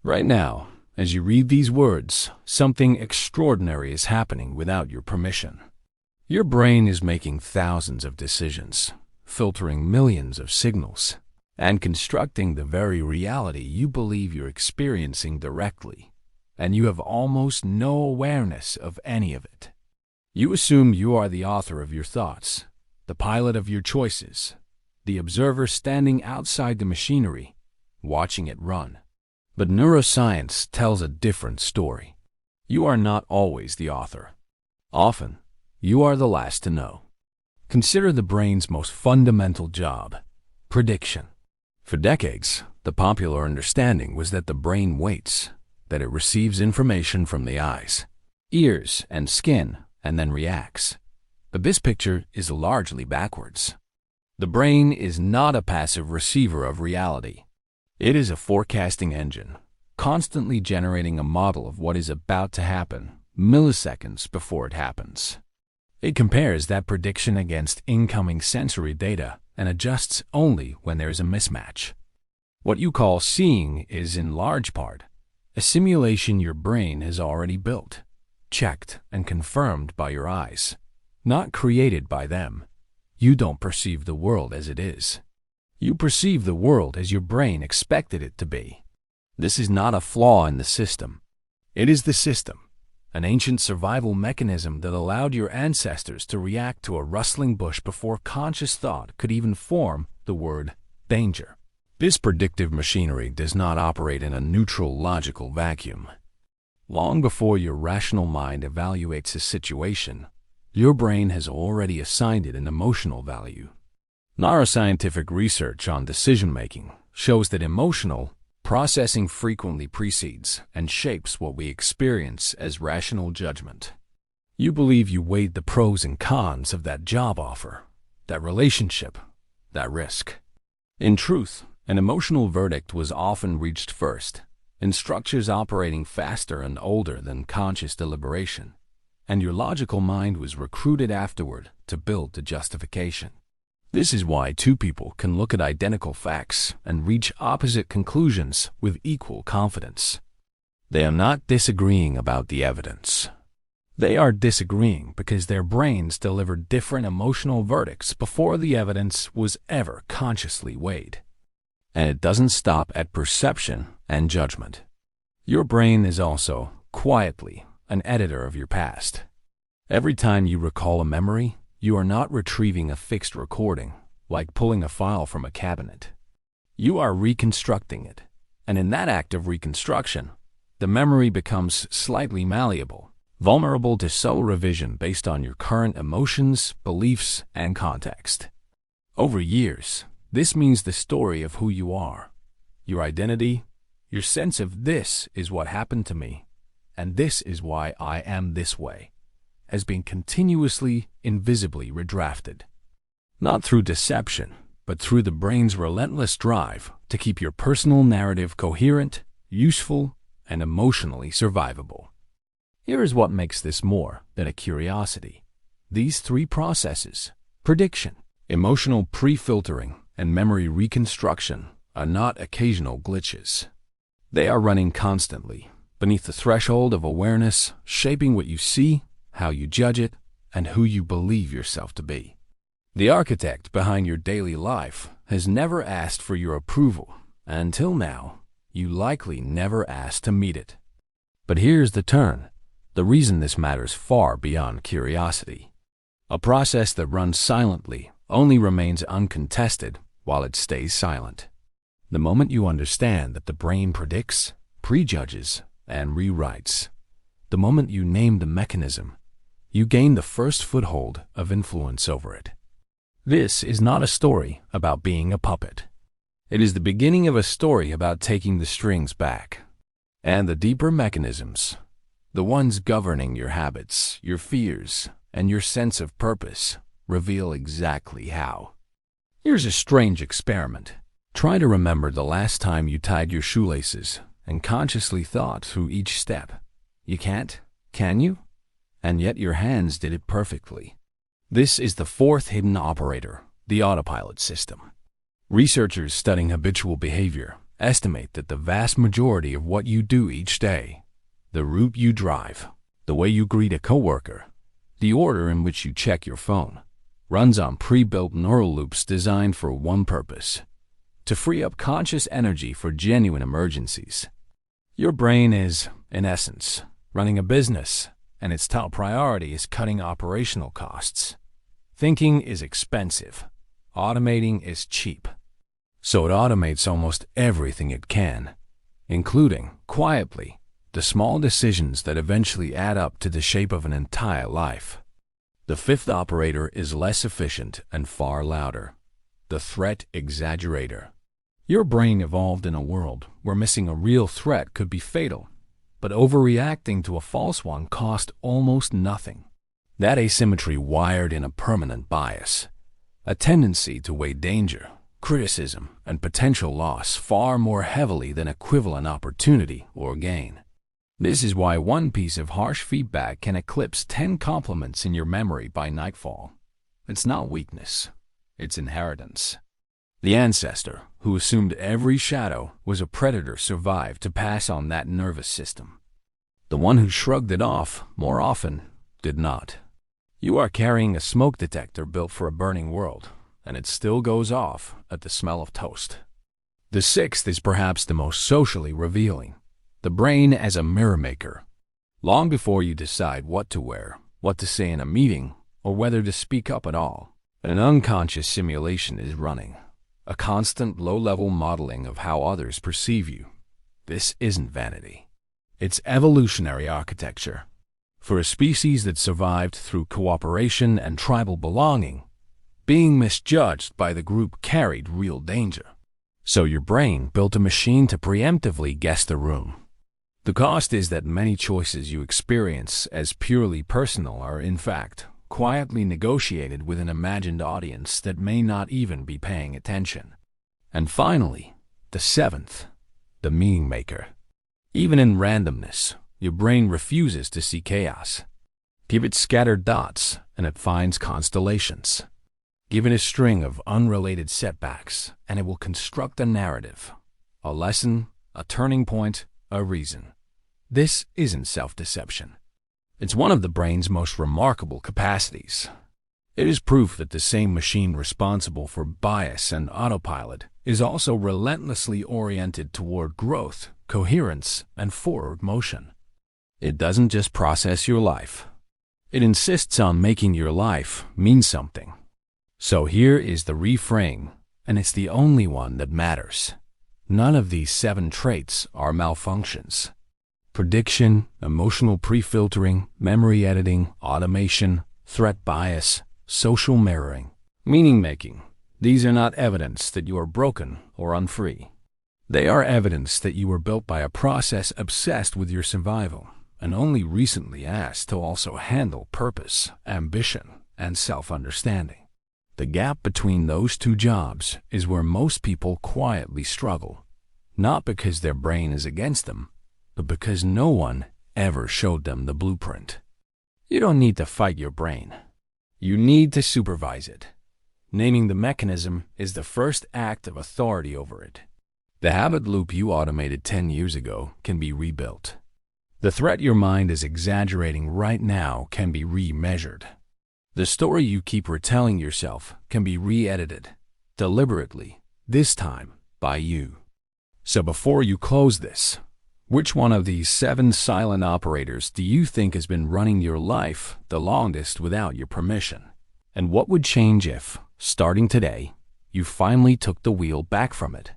Right now, as you read these words, something extraordinary is happening without your permission. Your brain is making thousands of decisions, filtering millions of signals, and constructing the very reality you believe you're experiencing directly, and you have almost no awareness of any of it. You assume you are the author of your thoughts, the pilot of your choices, the observer standing outside the machinery, watching it run. But neuroscience tells a different story. You are not always the author. Often, you are the last to know. Consider the brain's most fundamental job, prediction. For decades, the popular understanding was that the brain waits, that it receives information from the eyes, ears, and skin, and then reacts. But this picture is largely backwards. The brain is not a passive receiver of reality. It is a forecasting engine, constantly generating a model of what is about to happen milliseconds before it happens. It compares that prediction against incoming sensory data and adjusts only when there is a mismatch. What you call seeing is, in large part, a simulation your brain has already built, checked, and confirmed by your eyes, not created by them. You don't perceive the world as it is. You perceive the world as your brain expected it to be. This is not a flaw in the system. It is the system, an ancient survival mechanism that allowed your ancestors to react to a rustling bush before conscious thought could even form the word danger. This predictive machinery does not operate in a neutral logical vacuum. Long before your rational mind evaluates a situation, your brain has already assigned it an emotional value. Neuroscientific research on decision-making shows that emotional processing frequently precedes and shapes what we experience as rational judgment. You believe you weighed the pros and cons of that job offer, that relationship, that risk. In truth, an emotional verdict was often reached first, in structures operating faster and older than conscious deliberation, and your logical mind was recruited afterward to build the justification. This is why two people can look at identical facts and reach opposite conclusions with equal confidence. They are not disagreeing about the evidence. They are disagreeing because their brains delivered different emotional verdicts before the evidence was ever consciously weighed. And it doesn't stop at perception and judgment. Your brain is also, quietly, an editor of your past. Every time you recall a memory, you are not retrieving a fixed recording, like pulling a file from a cabinet. You are reconstructing it, and in that act of reconstruction, the memory becomes slightly malleable, vulnerable to subtle revision based on your current emotions, beliefs, and context. Over years, this means the story of who you are, your identity, your sense of this is what happened to me, and this is why I am this way, has been continuously, invisibly redrafted. Not through deception, but through the brain's relentless drive to keep your personal narrative coherent, useful, and emotionally survivable. Here is what makes this more than a curiosity. These three processes, prediction, emotional pre-filtering, and memory reconstruction, are not occasional glitches. They are running constantly, beneath the threshold of awareness, shaping what you see, how you judge it, and who you believe yourself to be. The architect behind your daily life has never asked for your approval, and until now, you likely never asked to meet it. But here's the turn, the reason this matters far beyond curiosity. A process that runs silently only remains uncontested while it stays silent. The moment you understand that the brain predicts, prejudges, and rewrites, the moment you name the mechanism, you gain the first foothold of influence over it. This is not a story about being a puppet. It is the beginning of a story about taking the strings back. And the deeper mechanisms, the ones governing your habits, your fears, and your sense of purpose, reveal exactly how. Here's a strange experiment. Try to remember the last time you tied your shoelaces and consciously thought through each step. You can't, can you? And yet your hands did it perfectly. This is the fourth hidden operator, the autopilot system. Researchers studying habitual behavior estimate that the vast majority of what you do each day, the route you drive, the way you greet a coworker, the order in which you check your phone, runs on pre-built neural loops designed for one purpose: to free up conscious energy for genuine emergencies. Your brain is, in essence, running a business, and its top priority is cutting operational costs. Thinking is expensive. Automating is cheap. So it automates almost everything it can, including, quietly, the small decisions that eventually add up to the shape of an entire life. The fifth operator is less efficient and far louder: the threat exaggerator. Your brain evolved in a world where missing a real threat could be fatal, but overreacting to a false one cost almost nothing. That asymmetry wired in a permanent bias, a tendency to weigh danger, criticism, and potential loss far more heavily than equivalent opportunity or gain. This is why one piece of harsh feedback can eclipse 10 compliments in your memory by nightfall. It's not weakness, it's inheritance. The ancestor who assumed every shadow was a predator survived to pass on that nervous system. The one who shrugged it off more often did not. You are carrying a smoke detector built for a burning world, and it still goes off at the smell of toast. The sixth is perhaps the most socially revealing: the brain as a mirror maker. Long before you decide what to wear, what to say in a meeting, or whether to speak up at all, an unconscious simulation is running, a constant low-level modeling of how others perceive you. This isn't vanity. It's evolutionary architecture. For a species that survived through cooperation and tribal belonging, being misjudged by the group carried real danger. So your brain built a machine to preemptively guess the room. The cost is that many choices you experience as purely personal are, in fact, quietly negotiated with an imagined audience that may not even be paying attention. And finally, the seventh, the meaning maker. Even in randomness, your brain refuses to see chaos. Give it scattered dots, and it finds constellations. Give it a string of unrelated setbacks, and it will construct a narrative, a lesson, a turning point, a reason. This isn't self-deception. It's one of the brain's most remarkable capacities. It is proof that the same machine responsible for bias and autopilot is also relentlessly oriented toward growth, coherence, and forward motion. It doesn't just process your life. It insists on making your life mean something. So here is the reframe, and it's the only one that matters. None of these 7 traits are malfunctions. Prediction, emotional pre-filtering, memory editing, automation, threat bias, social mirroring, meaning-making. These are not evidence that you are broken or unfree. They are evidence that you were built by a process obsessed with your survival and only recently asked to also handle purpose, ambition, and self-understanding. The gap between those 2 jobs is where most people quietly struggle, not because their brain is against them, but because no one ever showed them the blueprint. You don't need to fight your brain. You need to supervise it. Naming the mechanism is the first act of authority over it. The habit loop you automated 10 years ago can be rebuilt. The threat your mind is exaggerating right now can be remeasured. The story you keep retelling yourself can be re-edited, deliberately, this time by you. So before you close this, which one of these 7 silent operators do you think has been running your life the longest without your permission? And what would change if, starting today, you finally took the wheel back from it?